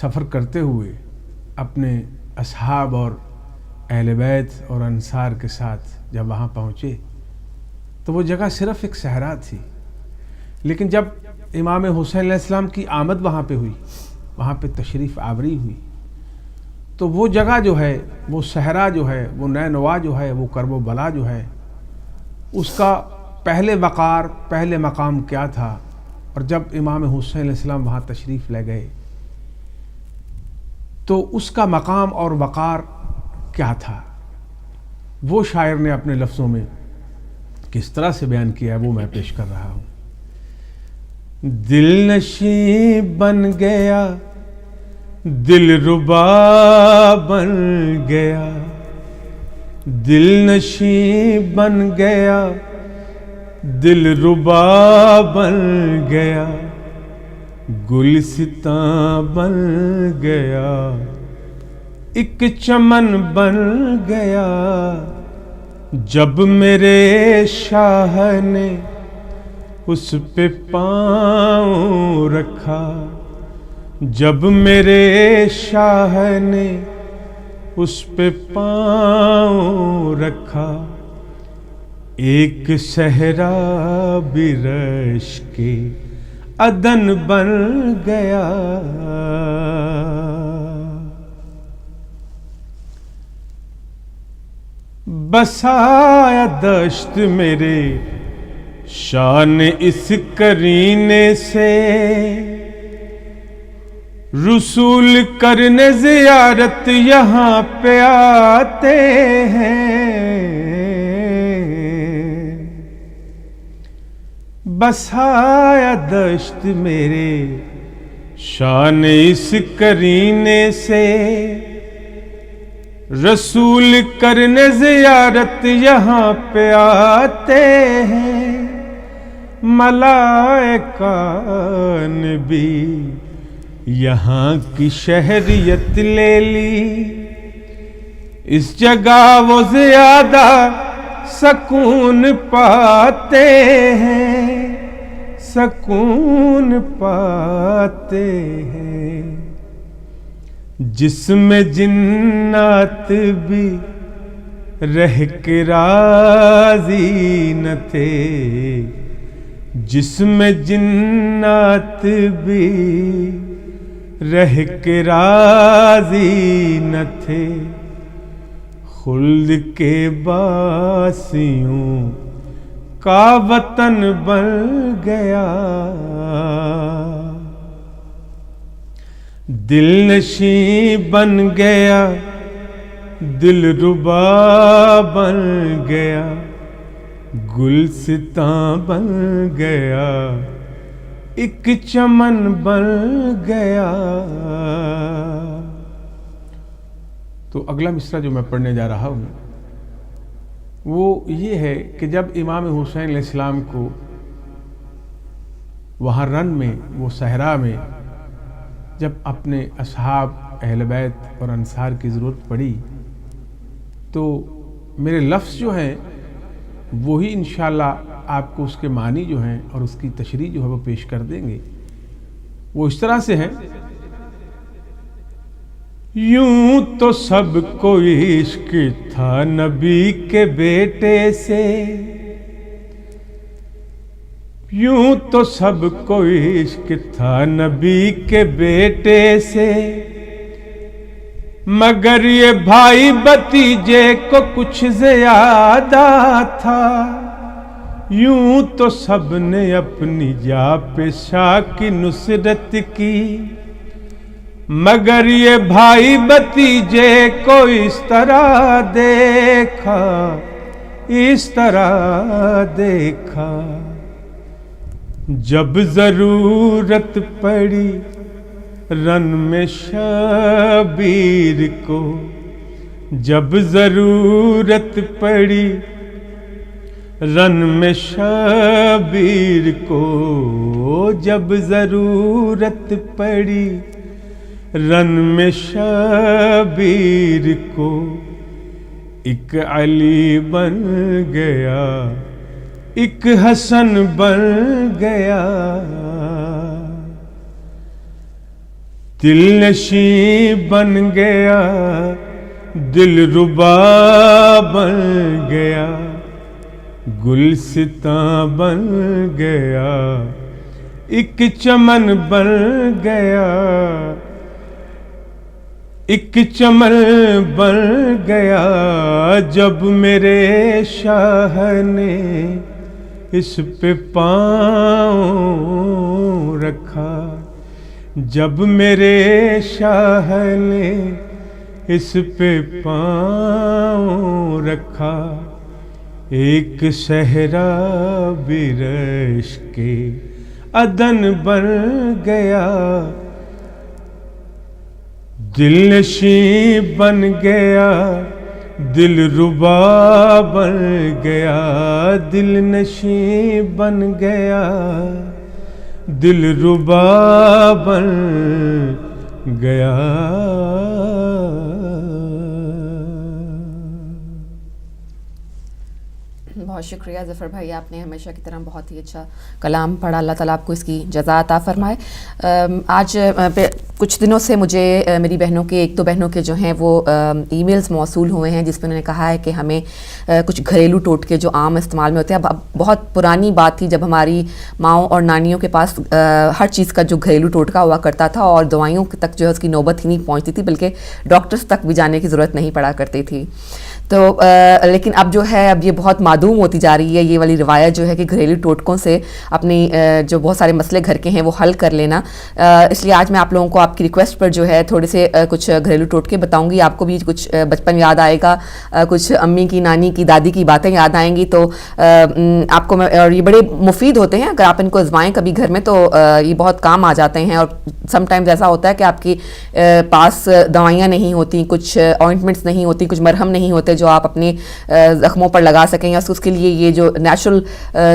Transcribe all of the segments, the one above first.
سفر کرتے ہوئے اپنے اصحاب اور اہل بیت اور انصار کے ساتھ جب وہاں پہنچے تو وہ جگہ صرف ایک صحرا تھی، لیکن جب امام حسین علیہ السلام کی آمد وہاں پہ ہوئی، وہاں پہ تشریف آوری ہوئی، تو وہ جگہ جو ہے، وہ صحرا جو ہے، وہ نینوا جو ہے، وہ کرب و بلا جو ہے، اس کا پہلے وقار، پہلے مقام کیا تھا، اور جب امام حسین علیہ السلام وہاں تشریف لے گئے تو اس کا مقام اور وقار کیا تھا، وہ شاعر نے اپنے لفظوں میں کس طرح سے بیان کیا ہے وہ میں پیش کر رہا ہوں۔ دل نشیں بن گیا، دل ربا بن گیا، دل نشیں بن گیا، دل ربا بن گیا، گلستاں بن گیا، ایک چمن بن گیا، جب میرے شاہ نے اس پہ پاؤں رکھا، جب میرے شاہ نے اس پہ پاؤں رکھا، ایک صحرا بھی رش کے عدن بن گیا۔ بسایا دشت میرے شان اس کرینے سے، رسول کرنے زیارت یہاں پہ آتے ہیں۔ بسایا دشت میرے شان اس کرینے سے، رسول کرنے زیارت یہاں پہ آتے ہیں۔ ملائکہ نے بھی یہاں کی شہریت لے لی، اس جگہ وہ زیادہ سکون پاتے ہیں، سکون پاتے ہیں۔ جس میں جنات بھی رہ کے راضی نہ تھے، جس میں جنات بھی رہ کے راضی نہ تھے، خلد کے باسیوں کا وطن بن گیا۔ دل نشیں بن گیا، دل ربا بن گیا، گلستاں بن گیا، ایک چمن بن گیا۔ تو اگلا مصرع جو میں پڑھنے جا رہا ہوں وہ یہ ہے کہ جب امام حسین علیہ السلام کو وہاں رن میں، وہ صحرا میں جب اپنے اصحاب اہل بیت اور انصار کی ضرورت پڑی تو میرے لفظ جو ہیں وہی انشاءاللہ آپ کو اس کے معنی جو ہیں اور اس کی تشریح جو ہے وہ پیش کر دیں گے۔ وہ اس طرح سے ہیں، یوں تو سب کو عشق تھا نبی کے بیٹے سے، یوں تو سب کو عشق تھا نبی کے بیٹے سے، مگر یہ بھائی بھتیجے کو کچھ زیادہ تھا، یوں تو سب نے اپنی جا پہ شاہ کی نصرت کی، مگر یہ بھائی بھتیجے کو اس طرح دیکھا، اس طرح دیکھا، جب ضرورت پڑی رن میں شبیر کو، جب ضرورت پڑی رن میں شبیر کو، جب ضرورت پڑی رن میں شبیر کو، ایک علی بن گیا، ایک حسن بن گیا۔ دل نشیں بن گیا دل ربا بن گیا گلستاں بن گیا ایک چمن بن گیا ایک چمن بن گیا جب میرے شاہ نے اس پہ پاؤں رکھا جب میرے شاہ نے اس پہ پاؤں رکھا ایک صحرا برش کے عدن بن گیا دل نشیں بن گیا دل ربا بن گیا دل نشیں بن گیا دل ربا بن گیا. بہت شکریہ ظفر بھائی، آپ نے ہمیشہ کی طرح بہت ہی اچھا کلام پڑھا. اللہ تعالیٰ آپ کو اس کی جزا عطا فرمائے. آج کچھ دنوں سے مجھے میری بہنوں کے ایک دو بہنوں کے جو ہیں وہ ای میلز موصول ہوئے ہیں جس میں انہوں نے کہا ہے کہ ہمیں کچھ گھریلو ٹوٹکے جو عام استعمال میں ہوتے ہیں. اب بہت پرانی بات تھی جب ہماری ماؤں اور نانیوں کے پاس ہر چیز کا جو گھریلو ٹوٹکا ہوا کرتا تھا اور دوائیوں تک جو ہے اس کی نوبت ہی نہیں پہنچتی تھی، بلکہ ڈاکٹرز تک بھی جانے کی ضرورت نہیں پڑا کرتی تھی. تو لیکن اب جو ہے اب یہ بہت معدوم ہوتی جا رہی ہے یہ والی روایت جو ہے کہ گھریلو ٹوٹکوں سے اپنی جو بہت سارے مسئلے گھر کے ہیں وہ حل کر لینا. اس لیے آج میں آپ لوگوں کو آپ کی ریکویسٹ پر جو ہے تھوڑے سے کچھ گھریلو ٹوٹکے بتاؤں گی. آپ کو بھی کچھ بچپن یاد آئے گا، کچھ امی کی، نانی کی، دادی کی باتیں یاد آئیں گی. تو آپ کو اور یہ بڑے مفید ہوتے ہیں اگر آپ ان کو آزمائیں کبھی گھر میں تو یہ بہت کام آ جاتے ہیں. اور سم ٹائمز ایسا ہوتا ہے کہ آپ کی پاس دوائیاں نہیں ہوتی، کچھ آئنٹمنٹس نہیں ہوتی، کچھ مرہم نہیں ہوتے جو آپ اپنے زخموں پر لگا سکیں، یا اس کے لیے یہ جو نیچرل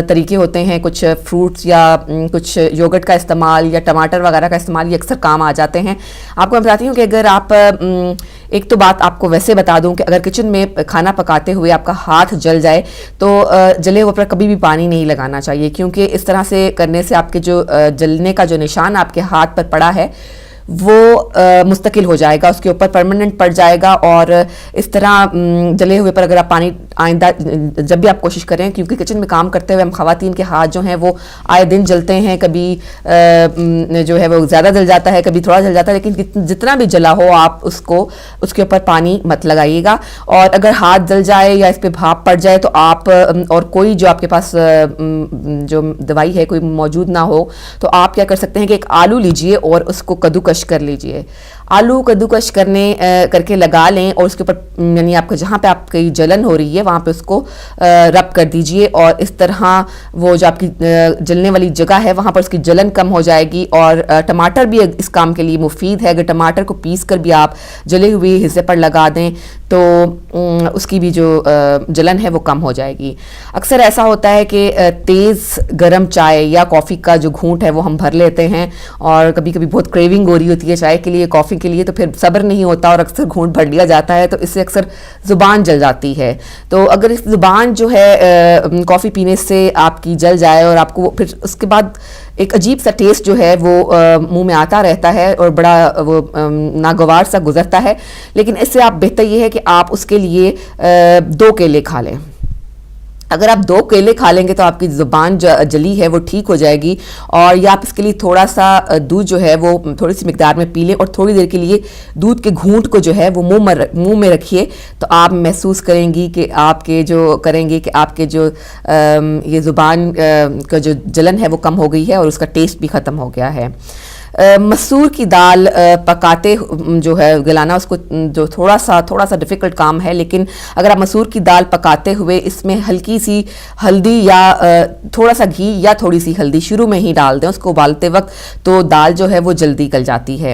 طریقے ہوتے ہیں کچھ فروٹس یا کچھ یوگرٹ کا استعمال یا ٹماٹر وغیرہ کا استعمال، یہ اکثر کام آ جاتے ہیں. آپ کو میں بتاتی ہوں کہ اگر آپ ایک تو بات آپ کو ویسے بتا دوں کہ اگر کچن میں کھانا پکاتے ہوئے آپ کا ہاتھ جل جائے تو جلے ہوئے پر کبھی بھی پانی نہیں لگانا چاہیے، کیونکہ اس طرح سے کرنے سے آپ کے جو جلنے کا جو نشان آپ کے ہاتھ پر پڑا ہے وہ مستقل ہو جائے گا، اس کے اوپر پرماننٹ پڑ جائے گا. اور اس طرح جلے ہوئے پر اگر آپ پانی آئندہ جب بھی آپ کوشش کریں، کیونکہ کچن میں کام کرتے ہوئے ہم خواتین کے ہاتھ جو ہیں وہ آئے دن جلتے ہیں، کبھی جو ہے وہ زیادہ جل جاتا ہے، کبھی تھوڑا جل جاتا ہے، لیکن جتنا بھی جلا ہو آپ اس کے اوپر پانی مت لگائیے گا. اور اگر ہاتھ جل جائے یا اس پہ بھاپ پڑ جائے تو آپ اور کوئی جو آپ کے پاس جو دوائی ہے کوئی موجود نہ ہو تو آپ کیا کر سکتے ہیں کہ ایک آلو لیجئے اور اس کو کدوکش کر لیجئے. آلو کدوکش کر کے لگا لیں اور اس کے اوپر یعنی آپ کو جہاں پہ آپ کی جلن ہو رہی ہے وہاں پہ اس کو رب کر دیجئے، اور اس طرح وہ جو آپ کی جلنے والی جگہ ہے وہاں پر اس کی جلن کم ہو جائے گی. اور ٹماٹر بھی اس کام کے لیے مفید ہے. اگر ٹماٹر کو پیس کر بھی آپ جلے ہوئے حصے پر لگا دیں تو اس کی بھی جو جلن ہے وہ کم ہو جائے گی. اکثر ایسا ہوتا ہے کہ تیز گرم چائے یا کافی کا جو گھونٹ ہے وہ ہم بھر لیتے ہیں، اور کبھی کبھی بہت کریونگ ہو رہی ہوتی ہے چائے کے لیے، کافی کے لیے، تو پھر صبر نہیں ہوتا اور اکثر گھونٹ بھر لیا جاتا ہے، تو اس سے اکثر زبان جل جاتی ہے. تو اگر اس زبان جو ہے کافی پینے سے آپ کی جل جائے اور آپ کو پھر اس کے بعد ایک عجیب سا ٹیسٹ جو ہے وہ منہ میں آتا رہتا ہے اور بڑا وہ ناگوار سا گزرتا ہے، لیکن اس سے آپ بہتر یہ ہے کہ آپ اس کے لیے 2 کیلے کھا لیں. اگر آپ 2 کیلے کھا لیں گے تو آپ کی زبان جلی ہے وہ ٹھیک ہو جائے گی. اور یا آپ اس کے لیے تھوڑا سا دودھ جو ہے وہ تھوڑی سی مقدار میں پی لیں اور تھوڑی دیر کے لیے دودھ کے گھونٹ کو جو ہے وہ منہ میں رکھیے، تو آپ محسوس کریں گی کہ آپ کے جو یہ زبان کا جو جلن ہے وہ کم ہو گئی ہے اور اس کا ٹیسٹ بھی ختم ہو گیا ہے. مسور کی دال پکاتے جو ہے گلانا اس کو جو تھوڑا سا ڈیفیکلٹ کام ہے، لیکن اگر آپ مسور کی دال پکاتے ہوئے اس میں ہلکی سی ہلدی یا تھوڑا سا گھی یا تھوڑی سی ہلدی شروع میں ہی ڈال دیں اس کو ابالتے وقت، تو دال جو ہے وہ جلدی گل جاتی ہے.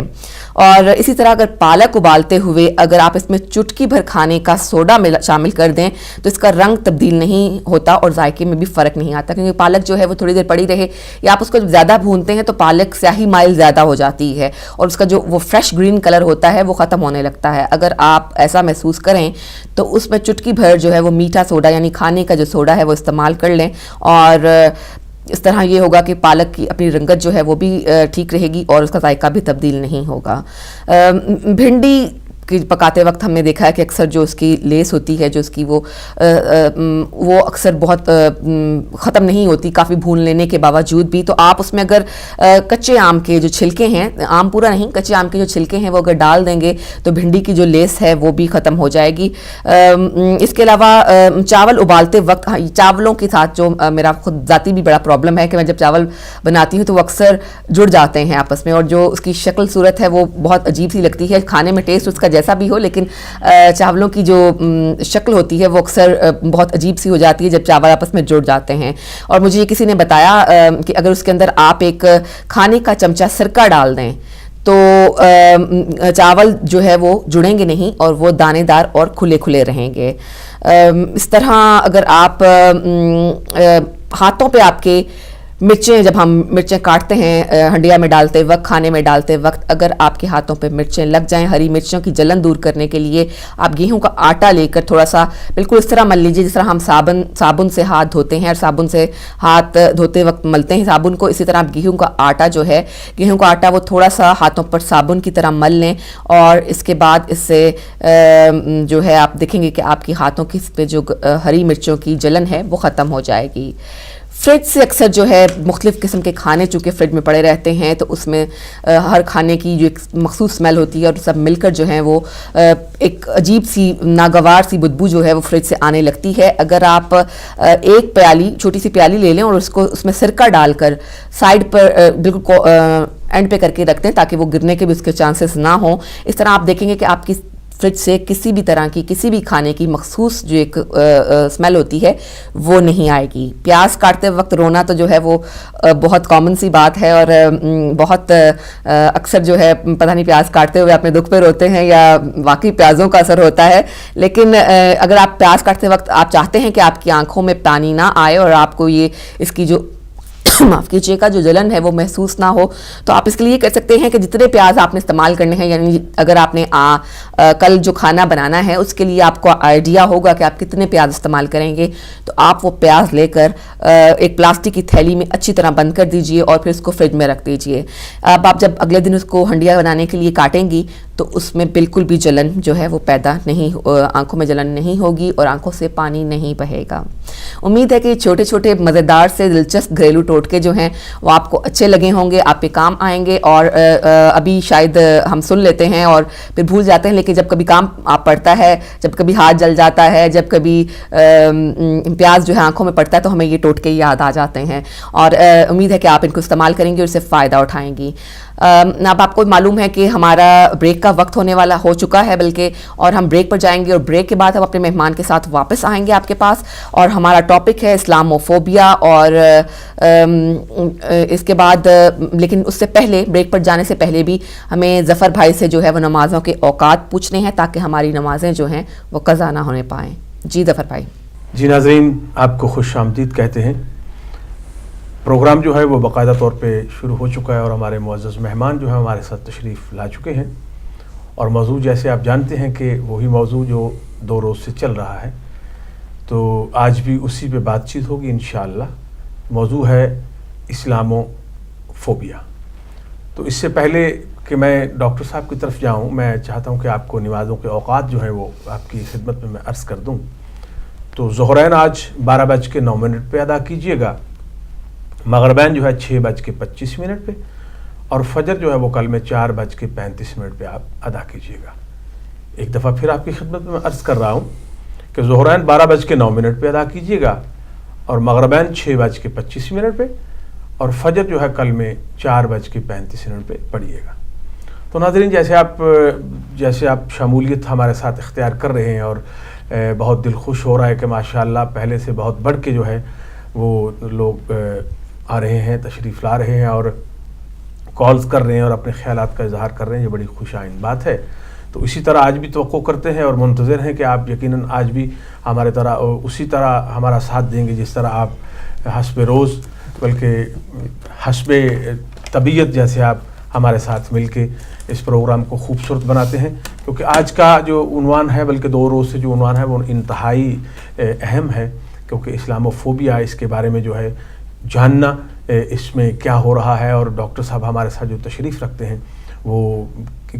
اور اسی طرح اگر پالک ابالتے ہوئے اگر آپ اس میں چٹکی بھر کھانے کا سوڈا شامل کر دیں تو اس کا رنگ تبدیل نہیں ہوتا اور ذائقے میں بھی فرق نہیں آتا، کیونکہ پالک جو ہے وہ تھوڑی دیر پڑی رہے یا آپ اس کو زیادہ بھونتے ہیں تو پالک سیاہی مائل زیادہ ہو جاتی ہے اور اس کا جو وہ فریش گرین کلر ہوتا ہے وہ ختم ہونے لگتا ہے. اگر آپ ایسا محسوس کریں تو اس میں چٹکی بھر جو ہے وہ میٹھا سوڈا یعنی کھانے کا جو سوڈا ہے وہ استعمال کر لیں. اور اس طرح یہ ہوگا کہ پالک کی اپنی رنگت جو ہے وہ بھی ٹھیک رہے گی اور اس کا ذائقہ بھی تبدیل نہیں ہوگا. بھنڈی کہ پکاتے وقت ہم نے دیکھا ہے کہ اکثر جو اس کی لیس ہوتی ہے، جو اس کی وہ اکثر بہت ختم نہیں ہوتی کافی بھون لینے کے باوجود بھی. تو آپ اس میں اگر کچے آم کے جو چھلکے ہیں، آم پورا نہیں، کچے آم کے جو چھلکے ہیں وہ اگر ڈال دیں گے تو بھنڈی کی جو لیس ہے وہ بھی ختم ہو جائے گی. اس کے علاوہ چاول ابالتے وقت، چاولوں کے ساتھ جو میرا خود ذاتی بھی بڑا پرابلم ہے کہ میں جب چاول بناتی ہوں تو وہ اکثر جڑ جاتے ہیں آپس میں، اور جو اس کی شکل صورت ہے وہ بہت عجیب سی لگتی ہے. کھانے میں ٹیسٹ اس کا جیسا بھی ہو، لیکن چاولوں کی جو شکل ہوتی ہے وہ اکثر بہت عجیب سی ہو جاتی ہے جب چاول آپس میں جڑ جاتے ہیں. اور مجھے یہ کسی نے بتایا کہ اگر اس کے اندر آپ ایک کھانے کا چمچہ سرکہ ڈال دیں تو چاول جو ہے وہ جڑیں گے نہیں اور وہ دانے دار اور کھلے کھلے رہیں گے. اس طرح اگر آپ ہاتھوں پہ آپ کے مرچیں، جب ہم مرچیں کاٹتے ہیں ہنڈیا میں ڈالتے وقت، کھانے میں ڈالتے وقت، اگر آپ کے ہاتھوں پہ مرچیں لگ جائیں، ہری مرچوں کی جلن دور کرنے کے لیے آپ گیہوں کا آٹا لے کر تھوڑا سا بالکل اس طرح مل لیجیے جس طرح ہم صابن سے ہاتھ دھوتے ہیں اور صابن سے ہاتھ دھوتے وقت ملتے ہیں صابن کو، اسی طرح آپ گیہوں کا آٹا جو ہے، گیہوں کا آٹا وہ تھوڑا سا ہاتھوں پر صابن کی طرح مل لیں اور اس کے بعد اس سے جو ہے آپ دیکھیں گے کہ آپ کی ہاتھوں کی پہ جو ہری مرچوں کی جلن ہے وہ ختم ہو جائے گی. فریج سے اکثر جو ہے مختلف قسم کے کھانے چونکہ فریج میں پڑے رہتے ہیں تو اس میں ہر کھانے کی جو ایک مخصوص سمیل ہوتی ہے اور سب مل کر جو ہے وہ ایک عجیب سی ناگوار سی بدبو جو ہے وہ فریج سے آنے لگتی ہے. اگر آپ ایک پیالی، چھوٹی سی پیالی لے لیں اور اس میں سرکہ ڈال کر سائڈ پر بالکل اینڈ پہ کر کے رکھ دیں تاکہ وہ گرنے کے بھی اس کے چانسز نہ ہوں، اس طرح آپ دیکھیں گے کہ آپ کی فریج سے کسی بھی طرح کی کسی بھی کھانے کی مخصوص جو ایک سمیل ہوتی ہے وہ نہیں آئے گی. پیاز کاٹتے وقت رونا تو جو ہے وہ بہت کامن سی بات ہے اور بہت اکثر جو ہے پتہ نہیں پیاز کاٹتے ہوئے اپنے دکھ پہ روتے ہیں یا واقعی پیازوں کا اثر ہوتا ہے. لیکن اگر آپ پیاز کاٹتے وقت آپ چاہتے ہیں کہ آپ کی آنکھوں میں پانی نہ آئے اور آپ کو یہ اس کی جو معاف کیجیے کا جو جلن ہے وہ محسوس نہ ہو تو آپ اس کے لیے کر سکتے ہیں کہ جتنے پیاز آپ نے استعمال کرنے ہیں، یعنی اگر آپ نے کل جو کھانا بنانا ہے اس کے لیے آپ کو آئیڈیا ہوگا کہ آپ کتنے پیاز استعمال کریں گے، تو آپ وہ پیاز لے کر ایک پلاسٹک کی تھیلی میں اچھی طرح بند کر دیجئے اور پھر اس کو فریج میں رکھ دیجئے. اب آپ جب اگلے دن اس کو ہنڈیا بنانے کے لیے کاٹیں گی تو اس میں بالکل بھی جلن جو ہے وہ پیدا نہیں، آنکھوں میں جلن نہیں ہوگی اور آنکھوں سے پانی نہیں بہے گا. امید ہے کہ چھوٹے چھوٹے مزیدار سے دلچسپ گھریلو ٹوٹکے جو ہیں وہ آپ کو اچھے لگے ہوں گے، آپ پہ کام آئیں گے. اور ابھی شاید ہم سن لیتے ہیں اور پھر بھول جاتے ہیں، لیکن جب کبھی کام آپ پڑتا ہے، جب کبھی ہاتھ جل جاتا ہے، جب کبھی پیاز جو ہے آنکھوں میں پڑتا ہے تو ہمیں یہ ٹوٹکے یاد آ جاتے ہیں اور امید ہے کہ آپ ان کو استعمال کریں گے اور اس سے فائدہ اٹھائیں گی. اب آپ کو معلوم ہے کہ ہمارا بریک کا وقت ہونے والا ہو چکا ہے بلکہ، اور ہم بریک پر جائیں گے اور بریک کے بعد ہم اپنے مہمان کے ساتھ واپس آئیں گے آپ کے پاس اور ہمارا ٹاپک ہے اسلاموفوبیا. اور اس کے بعد لیکن اس سے پہلے، بریک پر جانے سے پہلے بھی ہمیں ظفر بھائی سے جو ہے وہ نمازوں کے اوقات پوچھنے ہیں تاکہ ہماری نمازیں جو ہیں وہ قضا نہ ہونے پائیں. جی ظفر بھائی. جی ناظرین، آپ کو خوش آمدید کہتے ہیں. پروگرام جو ہے وہ باقاعدہ طور پہ شروع ہو چکا ہے اور ہمارے معزز مہمان جو ہیں ہمارے ساتھ تشریف لا چکے ہیں اور موضوع جیسے آپ جانتے ہیں کہ وہی موضوع جو 2 روز سے چل رہا ہے، تو آج بھی اسی پہ بات چیت ہوگی انشاءاللہ. موضوع ہے اسلاموفوبیا. تو اس سے پہلے کہ میں ڈاکٹر صاحب کی طرف جاؤں، میں چاہتا ہوں کہ آپ کو نمازوں کے اوقات جو ہیں وہ آپ کی خدمت میں عرض کر دوں. تو ظہرین آج 12:09 پہ ادا کیجیے گا، مغربین جو ہے 6:25 پہ، اور فجر جو ہے وہ کل میں 4:35 پہ آپ ادا کیجیے گا. ایک دفعہ پھر آپ کی خدمت میں عرض کر رہا ہوں کہ ظہرین 12:09 پہ ادا کیجیے گا اور مغربین 6:25 پہ، اور فجر جو ہے کل میں 4:35 پہ پڑھیے گا. تو ناظرین، جیسے آپ شمولیت ہمارے ساتھ اختیار کر رہے ہیں اور بہت دل خوش ہو رہا ہے کہ ماشاءاللہ پہلے سے بہت بڑھ کے جو ہے وہ لوگ آ رہے ہیں، تشریف لا رہے ہیں اور کالز کر رہے ہیں اور اپنے خیالات کا اظہار کر رہے ہیں. یہ بڑی خوش آئند بات ہے. تو اسی طرح آج بھی توقع کرتے ہیں اور منتظر ہیں کہ آپ یقیناً آج بھی اسی طرح ہمارا ساتھ دیں گے جس طرح آپ حسب روز بلکہ حسب طبیعت جیسے آپ ہمارے ساتھ مل کے اس پروگرام کو خوبصورت بناتے ہیں. کیونکہ آج کا جو عنوان ہے، بلکہ 2 روز سے جو عنوان ہے وہ انتہائی اہم ہے، کیونکہ اسلاموفوبیا، اس کے بارے میں جو ہے جاننا اس میں کیا ہو رہا ہے، اور ڈاکٹر صاحب ہمارے ساتھ جو تشریف رکھتے ہیں وہ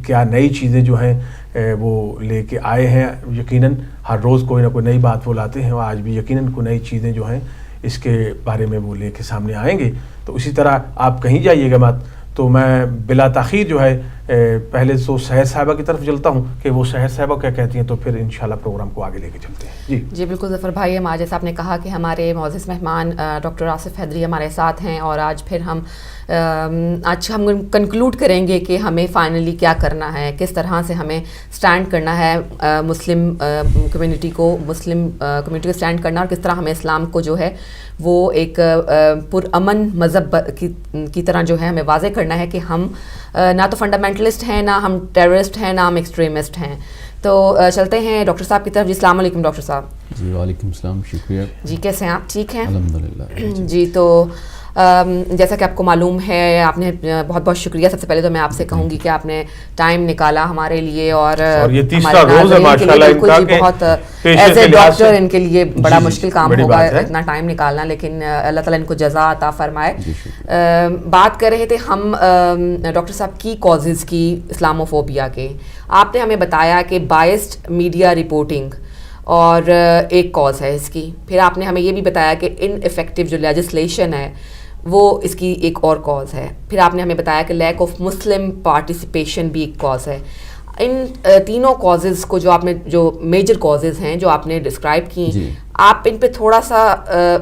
کیا نئی چیزیں جو ہیں وہ لے کے آئے ہیں. یقیناً ہر روز کوئی نہ کوئی نئی بات وہ لاتے ہیں، اور آج بھی یقیناً کوئی نئی چیزیں جو ہیں اس کے بارے میں وہ لے کے سامنے آئیں گے. تو اسی طرح آپ کہیں جائیے گا مت، تو میں بلا تاخیر جو ہے پہلے تو سحر صاحبہ کی طرف چلتا ہوں کہ وہ سحر صاحبہ کیا کہتی ہیں، تو پھر انشاءاللہ پروگرام کو آگے لے کے چلتے ہیں. جی بالکل ظفر بھائی، ہم آج جیسا آپ نے کہا کہ ہمارے معزز مہمان ڈاکٹر آصف حیدری ہمارے ساتھ ہیں، اور آج پھر ہم کنکلوڈ کریں گے کہ ہمیں فائنلی کیا کرنا ہے، کس طرح سے ہمیں سٹینڈ کرنا ہے مسلم کمیونٹی کو سٹینڈ کرنا، اور کس طرح ہمیں اسلام کو جو ہے وہ ایک پرامن مذہب کی طرح جو ہے ہمیں واضح کرنا ہے کہ ہم نہ تو فنڈامنٹلسٹ ہیں، نہ ہم ٹیررسٹ ہیں، نہ ہم ایکسٹریمسٹ ہیں. تو چلتے ہیں ڈاکٹر صاحب کی طرف. جی السلام علیکم ڈاکٹر صاحب. جی وعلیکم السلام، شکریہ. جی کیسے ہیں آپ؟ ٹھیک ہیں الحمدللہ. جی تو جیسا کہ آپ کو معلوم ہے، آپ نے بہت بہت شکریہ. سب سے پہلے تو میں آپ سے کہوں گی کہ آپ نے ٹائم نکالا ہمارے لیے، اور یہ تیسرا روز ہے ماشاءاللہ ان کا کہ بہت ایز اے ڈاکٹر ان کے لیے بڑا مشکل کام ہوگا اتنا ٹائم نکالنا، لیکن اللہ تعالیٰ ان کو جزا عطا فرمائے. بات کر رہے تھے ہم ڈاکٹر صاحب کی کازز کی اسلاموفوبیا کے. آپ نے ہمیں بتایا کہ بائسڈ میڈیا رپورٹنگ اور ایک کاز ہے اس کی. پھر آپ نے ہمیں یہ بھی بتایا کہ ان افیکٹو جو لیجسلیشن ہے وہ اس کی ایک اور کاز ہے. پھر آپ نے ہمیں بتایا کہ لیک آف مسلم پارٹیسپیشن بھی ایک کاز ہے. ان تینوں کازز کو جو میجر کازز ہیں جو آپ نے ڈسکرائب کی، آپ ان پہ تھوڑا سا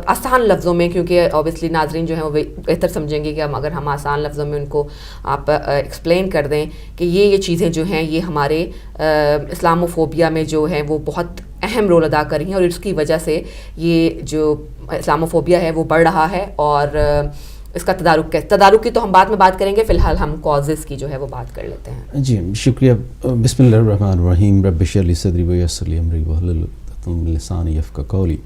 آسان لفظوں میں، کیونکہ اوبیسلی ناظرین جو ہیں وہ بہتر سمجھیں گے کہ اگر ہم آسان لفظوں میں ان کو آپ ایکسپلین کر دیں کہ یہ چیزیں جو ہیں یہ ہمارے اسلاموفوبیا میں جو ہیں وہ بہت اہم رول ادا کر رہی ہیں، اور اس کی وجہ سے یہ جو اسلاموفوبیا ہے وہ بڑھ رہا ہے، اور اس کا تدارک کی تو ہم بعد میں بات کریں گے. فی الحال ہم کازز کی جو ہے وہ بات کر لیتے ہیں. جی شکریہ. بسم اللہ الرحمن الرحیم. رب اشرح لی صدری ویسر لی امری واحلل عقدۃ من لسانی یفقهوا قولی.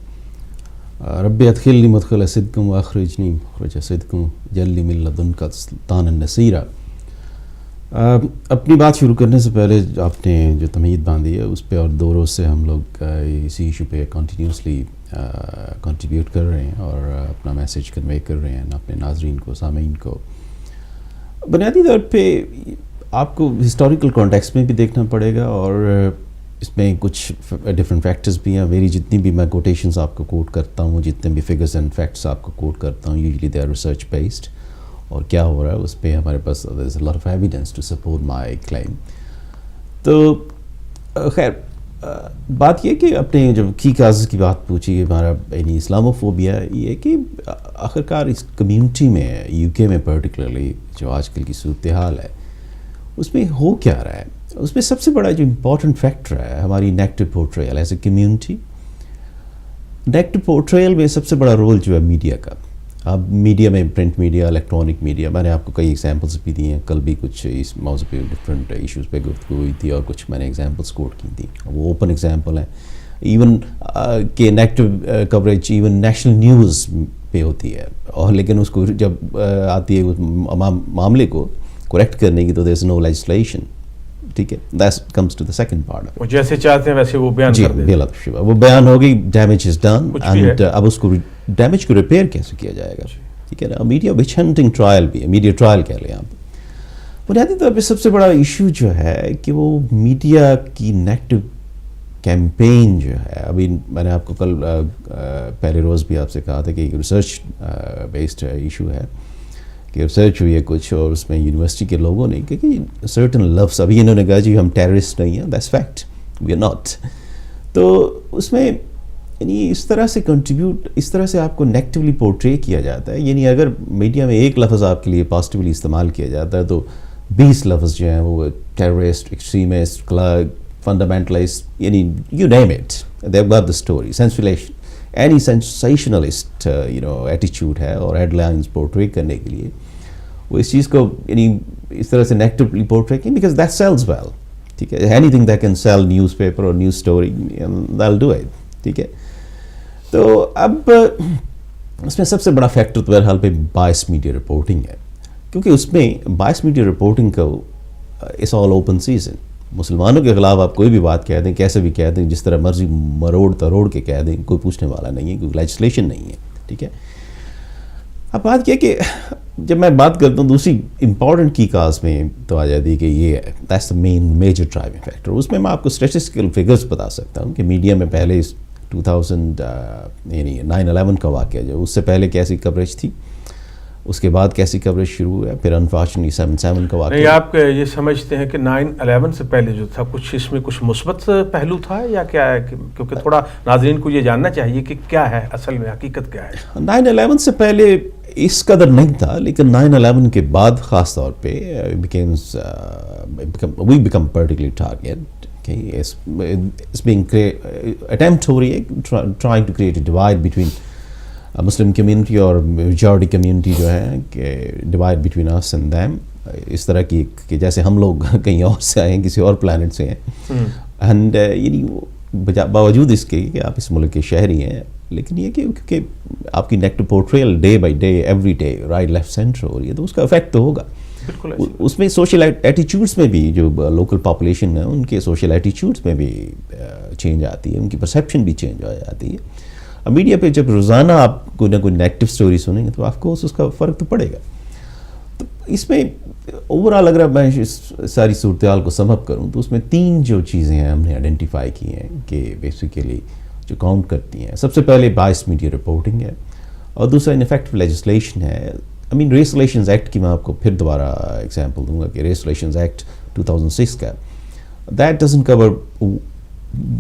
رب ادخلنی مدخل صدق واخرجنی مخرج صدق واجعل لی من لدنک سلطانا نصیرا. اپنی بات شروع کرنے سے پہلے آپ نے جو تمہید باندھی ہے اس پہ، اور 2 روز سے ہم لوگ اسی ایشو پہ کنٹینیوسلی کنٹریبیوٹ کر رہے ہیں اور اپنا میسیج کنوے کر رہے ہیں اپنے ناظرین کو، سامعین کو. بنیادی طور پہ آپ کو ہسٹوریکل کانٹیکسٹ میں بھی دیکھنا پڑے گا، اور اس میں کچھ ڈفرینٹ فیکٹرز بھی ہیں. میری جتنی بھی میں کوٹیشنز آپ کو کوٹ کرتا ہوں، جتنے بھی فگرز اینڈ فیکٹس آپ کو کوٹ کرتا ہوں، usually they are research based, اور کیا ہو رہا ہے اس پہ ہمارے پاس there is a lot of evidence to support my claim. تو خیر بات یہ کہ اپنے جو کی کازز کی بات پوچھی، ہمارا یعنی اسلاموفوبیا، یہ کہ آخرکار اس کمیونٹی میں یو کے میں پرٹیکولرلی جو آج کل کی صورتحال ہے اس میں ہو کیا رہا ہے. اس میں سب سے بڑا جو امپورٹنٹ فیکٹر ہے ہماری negative portrayal as a community. Negative portrayal میں سب سے بڑا رول جو ہے میڈیا کا. اب میڈیا میں پرنٹ میڈیا، الیکٹرانک میڈیا، میں نے آپ کو کئی ایگزامپلس بھی دی ہیں. کل بھی کچھ اس موضوع پہ ڈفرینٹ ایشوز پہ گفتگو ہوئی تھی، اور کچھ میں نے ایگزامپلس کوٹ کی تھیں. وہ اوپن ایگزامپل ہیں. ایون کہ negative coverage even national news پہ ہوتی ہے، اور لیکن اس کو جب آتی ہے اس معاملے کو کریکٹ کرنے کی تو دیر از نو لیجسلیشن. ٹھیک ہے، that comes to the second part. وہ جیسے چاہتے ہیں ویسے وہ بیان کر دیتے ہیں. بلا شبہ وہ بیان ہو گئی، ڈیمیج از ڈن، اینڈ اب اس کو ڈیمیج کو ریپیئر کیسے کیا جائے گا. ٹھیک ہے نا. میڈیا وچ ہنٹنگ ٹرائل بھی ہے، میڈیا ٹرائل کہہ لیں آپ. بنیادی طور پہ سب سے بڑا ایشو جو ہے کہ وہ میڈیا کی نیگیٹو کیمپین جو ہے. ابھی میں نے آپ کو کل پہلے روز بھی آپ سے کہا تھا کہ ایک ریسرچ بیسڈ ایشو ہے کہ ریسرچ ہوئی ہے کچھ، اور اس میں یونیورسٹی کے لوگوں نے کہ سرٹن لفظ، ابھی انہوں نے کہا جی ہم ٹیررسٹ نہیں ہیں، that's fact, we are not. تو اس میں یعنی اس طرح سے کنٹریبیوٹ، اس طرح سے آپ کو نیگیٹیولی پورٹرے کیا جاتا ہے. یعنی اگر میڈیا میں ایک لفظ آپ کے لیے پازیٹیولی استعمال کیا جاتا ہے تو 20 لفظ جو ہیں وہ ٹیررسٹ، ایکسٹریمسٹ، فنڈامنٹلسٹ، یعنی you name it, they have got the story. Sensation, any sensationalist ایٹیچیوڈ ہے، اور ہیڈ لائنز پورٹرے کرنے کے لیے وہ اس چیز کو یعنی اس طرح سے نیگیٹیولی پورٹرے کریں، بیکاز دیٹ سیلز ویل. ٹھیک ہے، anything that can sell, newspaper اور news story, that will do it. ٹھیک ہے. تو اب اس میں سب سے بڑا فیکٹر تو بہرحال پہ بائس میڈیا رپورٹنگ ہے، کیونکہ اس میں بائس میڈیا رپورٹنگ کا اٹس آل اوپن سیزن. مسلمانوں کے خلاف آپ کوئی بھی بات کہہ دیں، کیسے بھی کہہ دیں، جس طرح مرضی مروڑ تروڑ کے کہہ دیں، کوئی پوچھنے والا نہیں ہے، کوئی لیجسلیشن نہیں ہے. ٹھیک ہے. اب بات کیا کہ جب میں بات کرتا ہوں دوسری امپورٹنٹ کی کاز میں تو آ جاتی ہے کہ یہ ہے that's the main major driving factor. اس میں آپ کو اسٹیٹسٹیکل فگرز بتا سکتا ہوں کہ میڈیا میں پہلے 9/11 کا واقعہ جو اس سے پہلے کیسی کوریج تھی, اس کے بعد کیسی کوریج شروع ہوا, پھر انفارچونیٹلی 7/7 کا واقعہ. نہیں, آپ یہ سمجھتے ہیں کہ 9/11 سے پہلے جو تھا کچھ اس میں کچھ مثبت پہلو تھا یا کیا ہے, کیونکہ تھوڑا ناظرین کو یہ جاننا چاہیے کہ کیا ہے اصل میں, حقیقت کیا ہے. 9/11 سے پہلے اس قدر نہیں تھا, لیکن 9/11 کے بعد خاص طور پہ we become particularly target. It's being attempt ہو رہی ہے trying to create a divide between Muslim community اور میجورٹی کمیونٹی جو ہے کہ divide between us and them, اس طرح کی کہ جیسے ہم لوگ کہیں اور سے آئے ہیں, کسی اور پلانٹ سے ہیں, اینڈ یعنی باوجود اس کے کہ آپ اس ملک کے شہری ہیں, لیکن یہ کہ کیونکہ آپ کی negative portrayal day by day every day right left centre ہو رہی ہے, تو اس کا افیکٹ تو ہوگا. اس میں سوشل ایٹیچیوڈس میں بھی جو لوکل پاپولیشن ہے ان کے سوشل ایٹیچیوڈس میں بھی چینج آتی ہے, ان کی پرسیپشن بھی چینج ہو جاتی ہے. اب میڈیا پہ جب روزانہ آپ کوئی نہ کوئی نیگیٹو سٹوری سنیں گے تو آف کورس اس کا فرق تو پڑے گا. تو اس میں اوور آل اگر میں ساری صورتحال کو سم اپ کروں تو اس میں 3 جو چیزیں ہیں ہم نے آئیڈینٹیفائی کی ہیں کہ بیسیکلی جو کاؤنٹ کرتی ہیں. سب سے پہلے بائس میڈیا رپورٹنگ ہے, اور دوسرا انفیکٹو لیجسلیشن ہے. ریس ریلیشنز ایکٹ کی میں آپ کو پھر دوبارہ ایگزامپل دوں گا کہ ریس ریلیشنز ایکٹ 2006 کا, that doesn't cover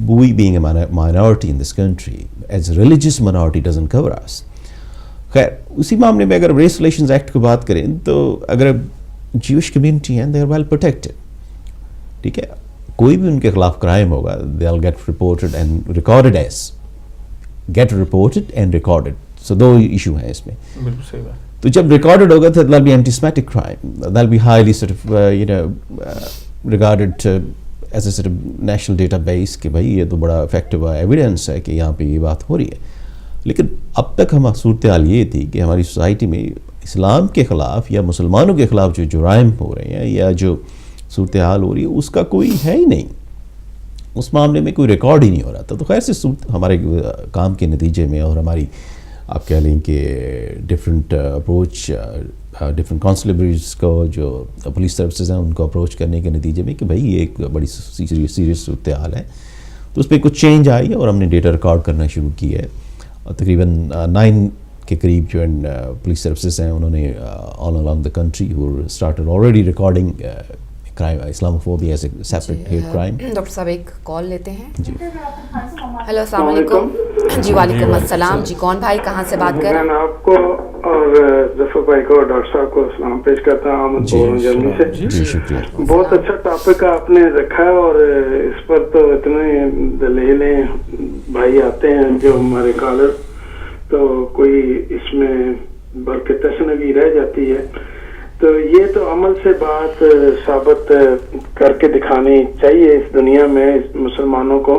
we being a minority in this country as a religious minority doesn't cover us. خیر اسی معاملے میں اگر ریس ریلیشنز ایکٹ کی بات کریں تو اگر جیوش کمیونٹی ہیں they are well protected, ٹھیک ہے, کوئی بھی ان کے خلاف کرائم ہوگا they'll get reported and recorded as get reported and recorded. So 2 issue ہیں اس میں. بالکل صحیح بات. تو جب ریکارڈڈ ہوگا تو that'll be anti-Semitic crime, that'll be highly sort of regarded as a sort of national data base کہ بھائی یہ تو بڑا افیکٹو ایویڈنس ہے کہ یہاں پہ یہ بات ہو رہی ہے. لیکن اب تک ہماری صورتحال یہ تھی کہ ہماری سوسائٹی میں اسلام کے خلاف یا مسلمانوں کے خلاف جو جرائم ہو رہے ہیں یا جو صورتحال ہو رہی ہے اس کا کوئی ہے ہی نہیں, اس معاملے میں کوئی ریکارڈ ہی نہیں ہو رہا تھا. تو خیر سے ہمارے کام کے نتیجے میں اور ہماری آپ کہہ لیں کہ ڈفرینٹ اپروچ ڈفرینٹ کانسٹیبلریز کو جو پولیس سروسز ہیں ان کو اپروچ کرنے کے نتیجے میں کہ بھائی یہ ایک بڑی سیریس صورتحال ہے, تو اس پہ کچھ چینج آئی اور ہم نے ڈیٹا ریکارڈ کرنا شروع کی ہے. اور تقریباً 9 کے قریب جو پولیس سروسز ہیں انہوں نے آل along the country who started already recording crime, Islamophobia as a separate hate crime. Doctor صاحب ایک کال لیتے ہیں. جی ہیلو السلام علیکم. جی وعلیکم السلام. جی کون بھائی کہاں سے بات کر رہے ہیں؟ میں آپ کو اور ظفر بھائی کو اور ڈاکٹر صاحب کو سلام پیش کرتا ہوں. احمد بول جرمنی سے. جی شکریہ. بہت اچھا ٹاپک آپ نے رکھا ہے اور اس پر تو اتنے دلیلیں بھائی آتے ہیں جو ہمارے کالر, تو کوئی اس میں برق تشنگی رہ جاتی ہے. تو یہ تو عمل سے بات ثابت کر کے دکھانی چاہیے اس دنیا میں مسلمانوں کو.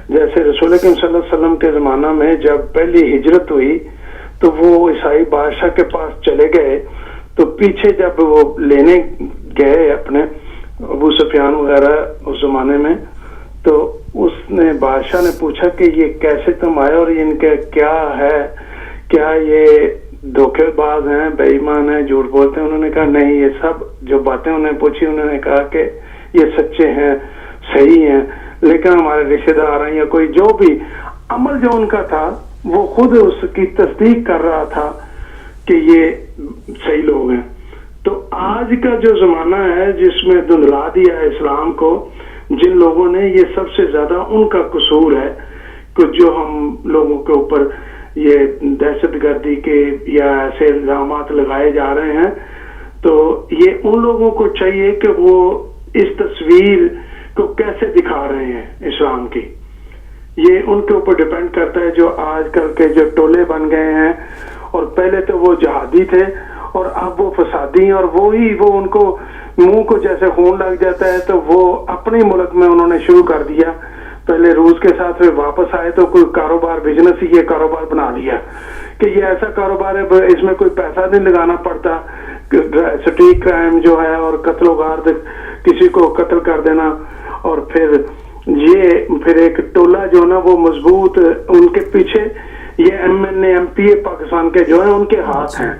جیسے رسول اکرم صلی اللہ علیہ وسلم کے زمانہ میں جب پہلی ہجرت ہوئی تو وہ عیسائی بادشاہ کے پاس چلے گئے, تو پیچھے جب وہ لینے گئے اپنے ابو سفیان وغیرہ اس زمانے میں, تو اس نے بادشاہ نے پوچھا کہ یہ کیسے تم آئے اور ان کا کیا ہے, کیا یہ دھوکے باز ہیں, بے ایمان ہیں, جھوٹ بولتے ہیں؟ انہوں نے کہا نہیں, یہ سب جو باتیں انہوں نے پوچھی انہوں نے کہا کہ یہ سچے ہیں, صحیح ہیں, لیکن ہمارے رشتے دار ہیں یا کوئی جو بھی عمل جو ان کا تھا وہ خود اس کی تصدیق کر رہا تھا کہ یہ صحیح لوگ ہیں. تو آج کا جو زمانہ ہے جس میں دھندلا دیا ہے اسلام کو جن لوگوں نے, یہ سب سے زیادہ ان کا قصور ہے کہ جو ہم لوگوں کے اوپر یہ دہشت گردی کے یا ایسے الزامات لگائے جا رہے ہیں. تو یہ ان لوگوں کو چاہیے کہ وہ اس تصویر کو کیسے دکھا رہے ہیں اسلام کی, یہ ان کے اوپر ڈیپینڈ کرتا ہے. جو آج کل کے جو ٹولے بن گئے ہیں, اور پہلے تو وہ جہادی تھے اور اب وہ فسادی ہیں, اور وہی وہ ان کو منہ کو جیسے خون لگ جاتا ہے تو وہ اپنے ملک میں انہوں نے شروع کر دیا. پہلے روس کے ساتھ پھر واپس آئے تو کوئی کاروبار بزنس ہی یہ کاروبار بنا لیا کہ یہ ایسا کاروبار ہے اس میں کوئی پیسہ نہیں لگانا پڑتا. سٹریٹ کرائم جو ہے اور قتل و غارت, کسی کو قتل کر دینا, اور پھر ایک ٹولہ جو ہے نا وہ مضبوط, ان کے پیچھے یہ MNA MPA پاکستان کے جو ہیں ان کے ہاتھ ہیں.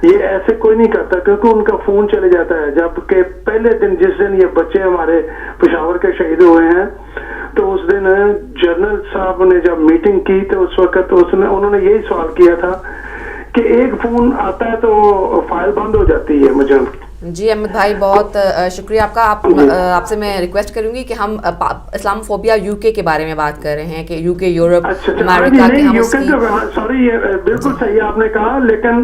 یہ ایسے کوئی نہیں کرتا کیونکہ ان کا فون چلے جاتا ہے. جبکہ پہلے دن جس دن یہ بچے ہمارے پشاور کے شہید ہوئے ہیں تو اس دن جنرل صاحب نے جب میٹنگ کی تو اس وقت انہوں نے یہی سوال کیا تھا کہ ایک فون آتا ہے تو فائل بند ہو جاتی ہے. مجھے جی احمد بھائی بہت شکریہ آپ کا. آپ سے میں ریکویسٹ کروں گی کہ ہم اسلام فوبیا یو کے بارے میں بات کر رہے ہیں کہ یو کے یورپ امریکہ کے ہم اس کی سوری یہ بالکل صحیح آپ نے کہا, لیکن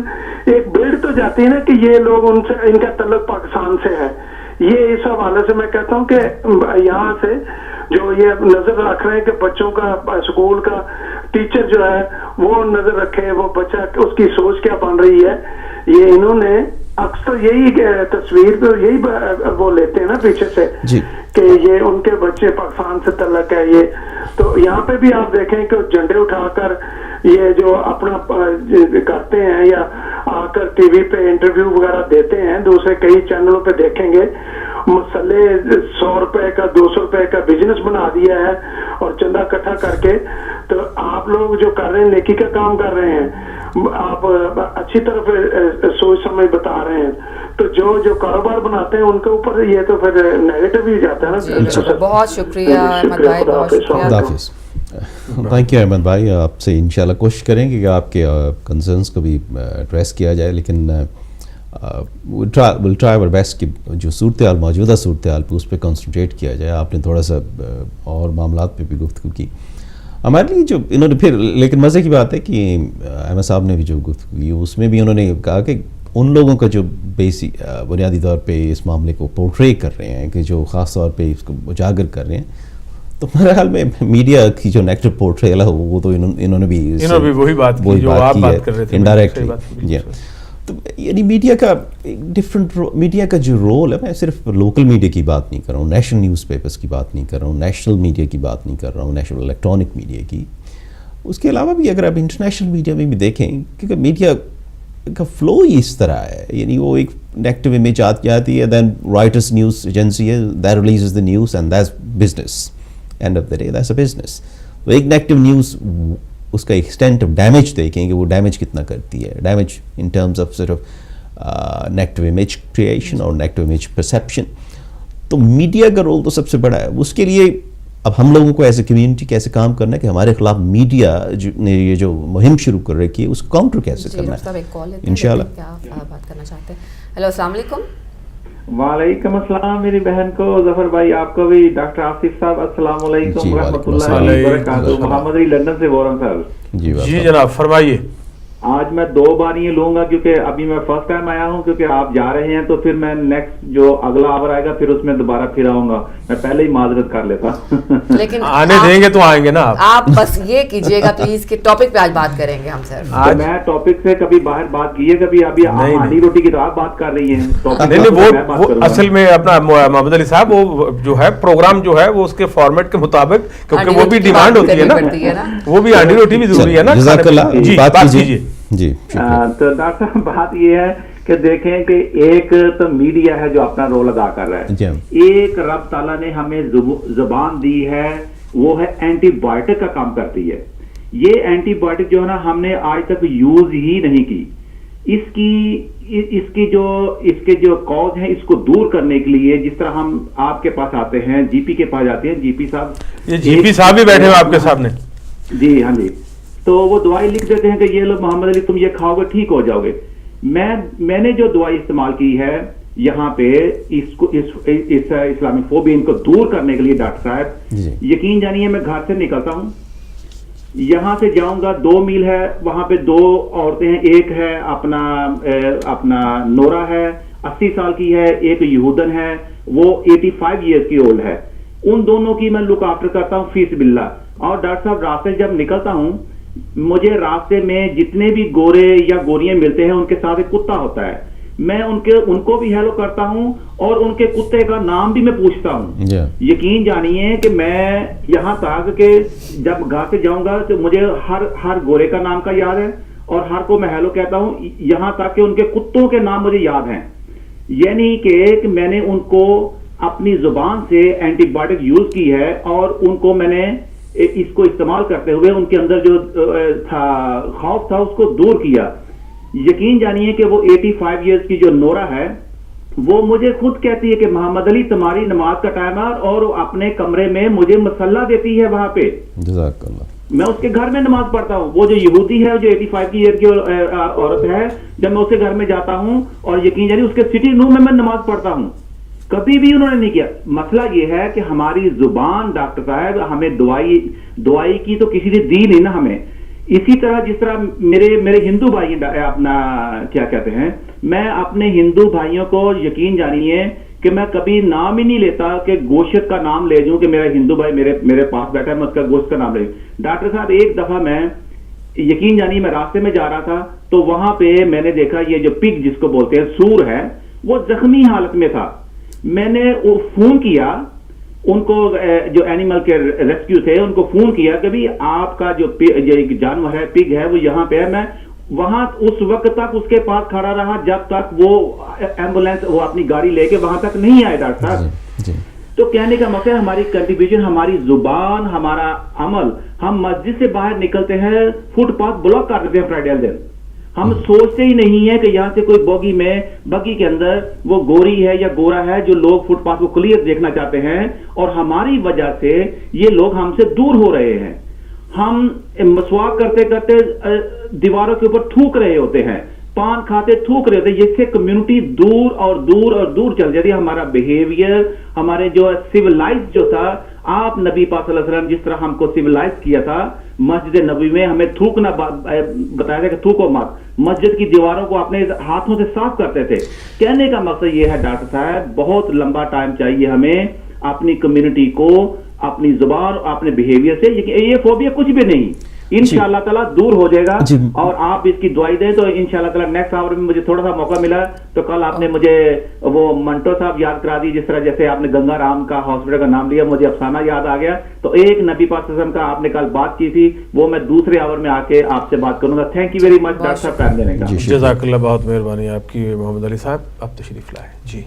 ایک بلڈ تو جاتی ہے نا کہ یہ لوگ ان سے ان کا تعلق پاکستان سے ہے. یہ اس حوالے سے میں کہتا ہوں کہ یہاں سے جو یہ نظر رکھ رہے ہیں کہ بچوں کا اسکول کا ٹیچر جو ہے وہ نظر رکھے وہ بچہ اس کی سوچ کیا بن رہی ہے, یہ انہوں نے اکثر یہی تصویر تو یہی وہ لیتے ہیں نا پیچھے سے کہ یہ ان کے بچے پاکستان سے تعلق ہے. یہ تو یہاں پہ بھی آپ دیکھیں کہ جھنڈے اٹھا کر یہ جو اپنا کرتے ہیں یا آ کر ٹی وی پہ انٹرویو وغیرہ دیتے ہیں, دوسرے کئی چینلوں پہ دیکھیں گے مسئلے 100 روپے کا 200 روپے کا بزنس بنا دیا ہے اور چندہ اکٹھا کر کے. تو آپ لوگ جو کر رہے ہیں نیکی کا کام کر رہے ہیں, آپ اچھی طرف سوچ سمجھ بتا رہے ہیں, تو جو کاروبار بناتے ہیں ان کے اوپر یہ تو پھر نیگیٹو ہی جاتا ہے نا. بہت شکریہ احمد بھائی, بہت شکریہ. تھینک یو احمد بھائی. آپ سے انشاءاللہ کوشش کریں گے کہ آپ کے کنسرنس کو بھی ایڈریس کیا جائے, لیکن ول ٹرائی اور بیسٹ کہ جو صورتحال موجودہ صورتحال پہ اس پہ کنسنٹریٹ کیا جائے. آپ نے تھوڑا سا اور معاملات پہ بھی گفتگو کی ہمارے لیے جو انہوں نے پھر, لیکن مزے کی بات ہے کہ احمد صاحب نے بھی جو گفتگو کی اس میں بھی انہوں نے کہا کہ ان لوگوں کا جو بنیادی طور پہ اس معاملے کو پورٹرے کر رہے ہیں, کہ جو خاص طور پہ اس کو اجاگر کر رہے ہیں, تو میرے خیال میں میڈیا کی جو نیگیٹو پورٹریل ہے وہ تو انہوں نے بھی وہی بات کی جو آپ بات کر رہے تھے انڈائریکٹلی. جی تو یعنی میڈیا کا ڈفرینٹ میڈیا کا جو رول ہے, میں صرف لوکل میڈیا کی بات نہیں کر رہا ہوں, نیشنل نیوز پیپرز کی بات نہیں کر رہا ہوں, نیشنل میڈیا کی بات نہیں کر رہا ہوں, نیشنل الیکٹرانک میڈیا کی. اس کے علاوہ بھی اگر آپ انٹرنیشنل میڈیا میں بھی دیکھیں, کیونکہ میڈیا کا فلو ہی اس طرح ہے, یعنی وہ ایک نیگیٹو امیج آتی ہے, دین رائٹرس نیوز ایجنسی ہے, that releases the news and that's business, and of the day that's a business. تو ایک نیگیٹو نیوز اس کا ایکسٹینٹ آف ڈیمیج دیکھیں کہ وہ ڈیمیج کتنا کرتی ہے, damage in terms of sort of negative image creation اور نیگیٹو امیج پرسیپشن. تو میڈیا کا رول تو سب سے بڑا ہے. اس کے لیے اب ہم لوگوں کو ایز اے کمیونٹی کیسے کام کرنا ہے کہ ہمارے خلاف میڈیا نے یہ جو مہم شروع کر رکھی ہے اس کو کاؤنٹر کیسے کرنا ہے انشاءاللہ. بات کرنا چاہتے ہیں. ہیلو السلام علیکم. وعلیکم السلام میری بہن کو, ظفر بھائی آپ کو بھی, ڈاکٹر آصف صاحب السلام علیکم ورحمۃ اللہ وبرکاتہ. محمد علی لندن سے بول رہا ہوں سر. جی جناب فرمائیے. آج میں 2 بار یہ لوں گا کیونکہ ابھی میں فرسٹ ٹائم آیا ہوں, کیونکہ آپ جا رہے ہیں تو پھر میں نیکسٹ جو اگلا آور آئے گا پھر اس میں دوبارہ پھر آؤں گا. میں پہلے ہی معذرت کر لیتا, لیکن آنے دیں گے تو آئیں گے نا آپ بس یہ کیجئے گا پلیز کہ ٹاپک پہ آج بات کریں گے ہم سر. میں ٹاپک سے کبھی باہر بات کی ہے کبھی, ابھی ہانڈی روٹی کی تو آپ بات کر رہی ہیں. نہیں وہ اصل میں اپنا محمد علی صاحب وہ جو ہے پروگرام جو ہے وہ اس کے فارمیٹ کے مطابق, کیونکہ وہ بھی ڈیمانڈ ہوتی ہے نا, وہ بھی ہانڈی روٹی بھی ضروری ہے نا. جی بات کیجیے. جی تو ڈاکٹر صاحب بات یہ ہے کہ دیکھیں کہ ایک تو میڈیا ہے جو اپنا رول ادا کر رہا ہے, ایک رب تعالیٰ نے ہمیں زبان دی ہے وہ ہے اینٹی بایوٹک کا کام کرتی ہے. یہ اینٹی بایوٹک جو ہے نا ہم نے آج تک یوز ہی نہیں کی. اس کے جو کاز ہیں اس کو دور کرنے کے لیے, جس طرح ہم آپ کے پاس آتے ہیں, جی پی کے پاس جاتے ہیں, جی پی صاحب, یہ جی پی صاحب بھی بیٹھے ہوئے آپ کے سامنے, جی ہاں جی, تو وہ دوائی لکھ دیتے ہیں کہ یہ لو محمد علی تم یہ کھاؤ گے ٹھیک ہو جاؤ گے. میں نے جو دوائی استعمال کی ہے یہاں پہ اس اسلامک فوبیا ان کو دور کرنے کے لیے ڈاکٹر صاحب یقین جانیے میں گھر سے نکلتا ہوں, یہاں سے جاؤں گا 2 میل ہے, وہاں پہ 2 عورتیں ہیں, ایک ہے اپنا نورا ہے 80 سال کی ہے, ایک یہودن ہے وہ 85 ایئرس کی اولڈ ہے. ان دونوں کی میں لک آفٹر کرتا ہوں فی سبیل اللہ. اور ڈاکٹر صاحب راستے جب نکلتا ہوں مجھے راستے میں جتنے بھی گورے یا گوریاں ملتے ہیں ان کے ساتھ ایک کتا ہوتا ہے, میں ان کو بھی ہیلو کرتا ہوں اور ان کے کتے کا نام بھی میں پوچھتا ہوں. یقین جانیے کہ میں یہاں تک کہ جب گھر سے جاؤں گا تو مجھے ہر گورے کا نام کا یاد ہے اور ہر کو میں ہیلو کہتا ہوں, یہاں تک کہ ان کے کتوں کے نام مجھے یاد ہیں. یعنی کہ میں نے ان کو اپنی زبان سے اینٹی بایوٹک یوز کی ہے اور ان کو میں نے اس کو استعمال کرتے ہوئے ان کے اندر جو تھا خوف تھا اس کو دور کیا. یقین جانیے کہ وہ 85 ایئرس کی جو نورا ہے وہ مجھے خود کہتی ہے کہ محمد علی تمہاری نماز کا ٹائم ہے، اور اپنے کمرے میں مجھے مصلی دیتی ہے وہاں پہ. جزاک اللہ. میں اس کے گھر میں نماز پڑھتا ہوں. وہ جو یہودی ہے جو 85 کی ایئر کی عورت ہے، جب میں اس کے گھر میں جاتا ہوں اور یقین جانیے اس کے سٹنگ روم میں نماز پڑھتا ہوں. کبھی بھی انہوں نے نہیں کیا. مسئلہ یہ ہے کہ ہماری زبان ڈاکٹر صاحب ہمیں دعائی کی تو کسی نے دی نہیں نا ہمیں. اسی طرح جس طرح میرے ہندو بھائی اپنا کیا کہتے ہیں، میں اپنے ہندو بھائیوں کو یقین جانیے کہ میں کبھی نام ہی نہیں لیتا کہ گوشت کا نام لے جوں کہ میرا ہندو بھائی میرے پاس بیٹھا ہے میں اس کا گوشت کا نام لے جوں. ڈاکٹر صاحب ایک دفعہ میں یقین جانیے میں راستے میں جا رہا تھا تو وہاں پہ میں نے دیکھا یہ جو پگ جس کو بولتے ہیں سور ہے وہ زخمی حالت میں تھا. میں نے فون کیا ان کو جو اینیمل کے ریسکیو تھے ان کو فون کیا کہ بھی آپ کا جو جانور ہے پگ ہے وہ یہاں پہ ہے. میں وہاں اس وقت تک اس کے پاس کھڑا رہا جب تک وہ ایمبولینس وہ اپنی گاڑی لے کے وہاں تک نہیں آئے ڈاکٹر صاحب. تو کہنے کا مطلب ہماری کنٹریبیوشن، ہماری زبان، ہمارا عمل. ہم مسجد سے باہر نکلتے ہیں فٹ پاتھ بلاک کر دیتے ہیں فرائیڈے دن. ہم سوچتے ہی نہیں ہے کہ یہاں سے کوئی بگی کے اندر وہ گوری ہے یا گورا ہے جو لوگ فٹ پاتھ کو کلیئر دیکھنا چاہتے ہیں، اور ہماری وجہ سے یہ لوگ ہم سے دور ہو رہے ہیں. ہم مسواک کرتے کرتے دیواروں کے اوپر تھوک رہے ہوتے ہیں، پان کھاتے تھوک رہے ہوتے ہیں. جس سے کمیونٹی دور اور دور اور دور چل جاتی ہے. ہمارا بیہیویئر، ہمارے جو سیولائز جو تھا، آپ نبی پاک صلی اللہ علیہ وسلم جس طرح ہم کو سیولائز کیا تھا مسجد نبوی میں، ہمیں تھوکنا بتایا تھا کہ تھوکو مت. مسجد کی دیواروں کو اپنے ہاتھوں سے صاف کرتے تھے. کہنے کا مقصد یہ ہے ڈاکٹر صاحب بہت لمبا ٹائم چاہیے ہمیں اپنی کمیونٹی کو اپنی زبان اپنے بیہیویئر سے. یہ فوبیا کچھ بھی نہیں، انشاءاللہ تعالیٰ دور ہو جائے گا. اور آپ اس کی دعائی دیں تو انشاءاللہ تعالیٰ نیکسٹ آور میں مجھے تھوڑا سا موقع ملا تو کل آپ نے مجھے وہ منٹو صاحب یاد کرا دی، جس طرح جیسے آپ نے گنگا رام کا ہاسپٹل کا نام لیا مجھے افسانہ یاد آ گیا. تو ایک نبی پاک صلی اللہ علیہ وسلم کا آپ نے کل بات کی تھی وہ میں دوسرے آور میں آ کے آپ سے بات کروں گا. Thank you very much doctor صاحب ٹائم دینے کا. جزاک اللہ، بہت مہربانی آپ کی محمد علی صاحب، آپ تشریف لائے. جی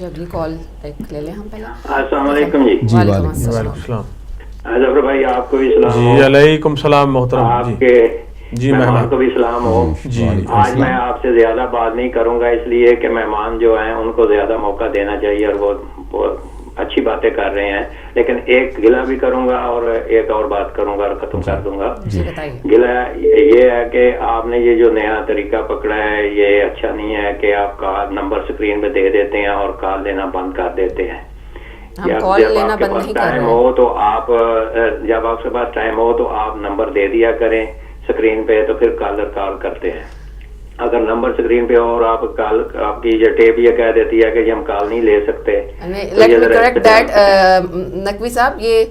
اگلی کال لے لیں ہم پہلے. السلام علیکم. جی وعلیکم وعلیکم السلام. ظفر بھائی آپ کو بھی سلام. جی علیکم السلام محترم. آپ کے جی مہمان کو بھی سلام ہو. جی آج میں آپ سے زیادہ بات نہیں کروں گا اس لیے کہ مہمان جو ہیں ان کو زیادہ موقع دینا چاہیے اور وہ اچھی باتیں کر رہے ہیں. لیکن ایک گلہ بھی کروں گا اور ایک اور بات کروں گا اور ختم کر دوں گا. گلہ یہ ہے کہ آپ نے یہ جو نیا طریقہ پکڑا ہے یہ اچھا نہیں ہے کہ آپ کال نمبر اسکرین پہ دے دیتے ہیں اور کال لینا بند کر دیتے ہیں. جب آپ کے پاس ٹائم ہو تو جب آپ کے پاس ٹائم ہو تو آپ نمبر دے دیا کریں اسکرین پہ تو پھر کالر کال کرتے ہیں. اگر نمبر اسکرین پہ اور آپ کال آپ کی جو ٹیپ یہ کہہ دیتی ہے کہ یہ ہم کال نہیں لے سکتے. نقوی صاحب یہ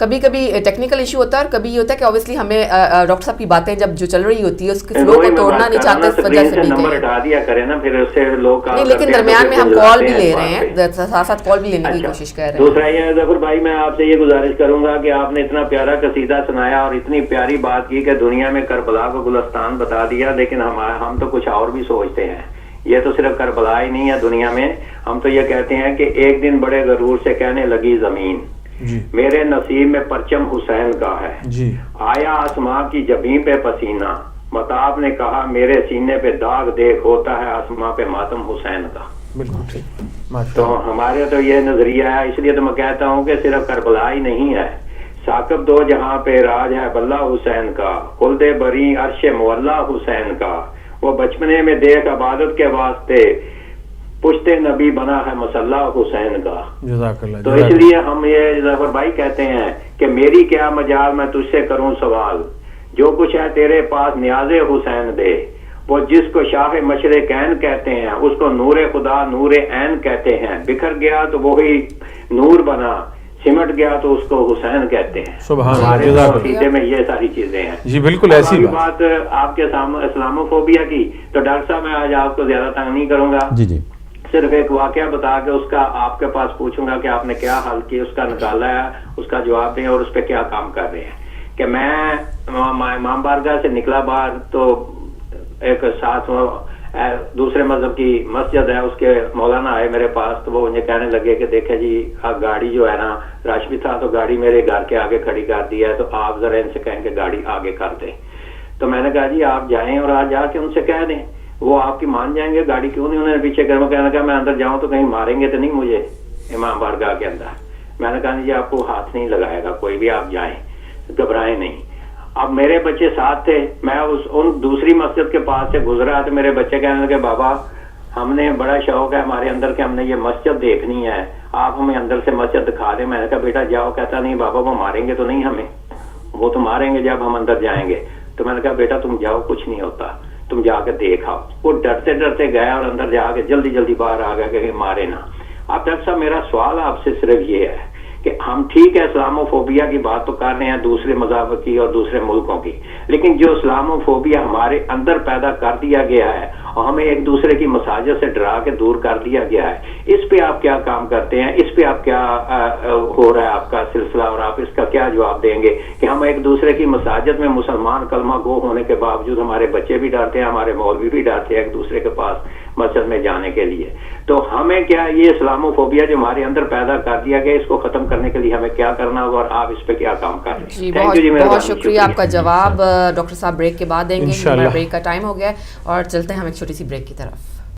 کبھی کبھی ٹیکنیکل ایشو ہوتا ہے اور کبھی یہ ہوتا ہے کہ obviously ہمیں ڈاکٹر صاحب کی باتیں جب جو چل رہی ہوتی ہے اس کے فلو کو توڑنا نہیں چاہتے اس وجہ سے بھی نمبر ہٹا دیا کریں نا پھر اس سے لوگ نہیں. لیکن درمیان میں ہم کال بھی لے رہے ہیں، ساتھ ساتھ کال بھی لینے کی کوشش کر رہے ہیں. دوسرا یہ ہے ظفر بھائی میں آپ سے یہ گزارش کروں گا کہ آپ نے اتنا پیارا قصیدہ سنایا اور اتنی پیاری بات کی کہ دنیا میں کربلا کو گلستان بتا دیا، لیکن ہم تو کچھ اور بھی سوچتے ہیں. یہ تو صرف کربلا ہی نہیں ہے دنیا میں. ہم تو یہ کہتے ہیں کہ ایک دن بڑے غرور سے کہنے لگی زمین میرے نصیب میں پرچم حسین کا ہے. آیا آسماں کی جبیں پہ پسینہ متاب نے کہا میرے سینے پہ داغ دیکھ ہوتا ہے آسماں پہ ماتم حسین کا. تو ہمارے تو یہ نظریہ ہے. اس لیے تو میں کہتا ہوں کہ صرف کربلا ہی نہیں ہے، ثاقب دو جہاں پہ راج ہے بلّہ حسین کا، خلد بری عرش مولا حسین کا. وہ بچپنے میں دیکھ عبادت کے واسطے پشتے نبی بنا ہے مسلح حسین کا. تو اس لیے ہم یہ ظفر بھائی کہتے ہیں کہ میری کیا مجال میں تجھ سے کروں سوال، جو کچھ ہے تیرے پاس نیاز حسین دے. وہ جس کو شاہ مشرقین کہتے ہیں اس کو نور خدا نور عین کہتے ہیں. بکھر گیا تو وہی نور بنا، سمٹ گیا تو اس کو حسین کہتے ہیں. ہمارے عقیدے میں یہ ساری چیزیں ہیں. جی بالکل ایسی بات آپ کے سامنے اسلاموفوبیا کی. تو ڈاکٹر صاحب میں آج آپ کو زیادہ تنگ نہیں کروں گا. جی صرف ایک واقعہ بتا کے اس کا آپ کے پاس پوچھوں گا کہ آپ نے کیا حل کیا، اس کا نکالا ہے، اس کا جواب دیں اور اس پہ کیا کام کر رہے ہیں. کہ میں امام بارگاہ سے نکلا باہر تو ایک ساتھ دوسرے مذہب کی مسجد ہے اس کے مولانا آئے میرے پاس. تو وہ مجھے کہنے لگے کہ دیکھیں جی گاڑی جو ہے نا رش بھی تھا تو گاڑی میرے گھر کے آگے کھڑی کر دی ہے تو آپ ذرا ان سے کہیں کہ گاڑی آگے کر دیں. تو میں نے کہا جی آپ جائیں اور آج جا کے ان سے کہہ دیں, وہ آپ کی مان جائیں گے. گاڑی کیوں نہیں انہوں نے پیچھے کر, کہنے کا میں اندر جاؤں تو کہیں ماریں گے تو نہیں مجھے امام بارگاہ کے اندر. میں نے کہا جی آپ کو ہاتھ نہیں لگائے گا کوئی بھی, آپ جائیں, گھبرائیں نہیں. اب میرے بچے ساتھ تھے, میں ان دوسری مسجد کے پاس سے گزرا تو میرے بچے کہنے لگے بابا ہم نے بڑا شوق ہے ہمارے اندر کہ ہم نے یہ مسجد دیکھنی ہے, آپ ہمیں اندر سے مسجد دکھا دیں. میں نے کہا بیٹا جاؤ. کہتا نہیں بابا وہ ماریں گے تو نہیں ہمیں, وہ تو ماریں گے جب ہم اندر جائیں گے. تو میں نے کہا بیٹا تم جاؤ کچھ نہیں ہوتا, تم جا کے دیکھ آؤ. وہ ڈرتے ڈرتے گیا اور اندر جا کے جلدی جلدی باہر آ گیا کہ مارے نہ. اب ڈاکٹر صاحب میرا سوال آپ سے صرف یہ ہے کہ ہم ٹھیک ہے اسلاموفوبیا کی بات تو کر رہے ہیں دوسرے مذاہب کی اور دوسرے ملکوں کی, لیکن جو اسلاموفوبیا ہمارے اندر پیدا کر دیا گیا ہے اور ہمیں ایک دوسرے کی مساجد سے ڈرا کے دور کر دیا گیا ہے, اس پہ آپ کیا کام کرتے ہیں؟ اس پہ آپ کیا ہو رہا ہے آپ کا سلسلہ, اور آپ اس کا کیا جواب دیں گے کہ ہم ایک دوسرے کی مساجد میں مسلمان کلمہ گو ہونے کے باوجود ہمارے بچے بھی ڈرتے ہیں, ہمارے مولوی بھی ڈرتے ہیں ایک دوسرے کے پاس مسجد میں جانے کے لیے. تو ہمیں کیا یہ اسلاموفوبیا جو ہمارے اندر پیدا کر دیا گیا اس کو ختم کرنے کے لیے ہمیں کیا کرنا ہوگا, اور آپ اس پہ کیا کام کر رہے ہیں؟ جی بہت شکریہ آپ کا جواب. ڈاکٹر صاحب بریک کے بعد دیں گے, ہمارا بریک کا ٹائم ہو گیا ہے, اور چلتے ہیں ہم ایک چھوٹی سی بریک کی طرف.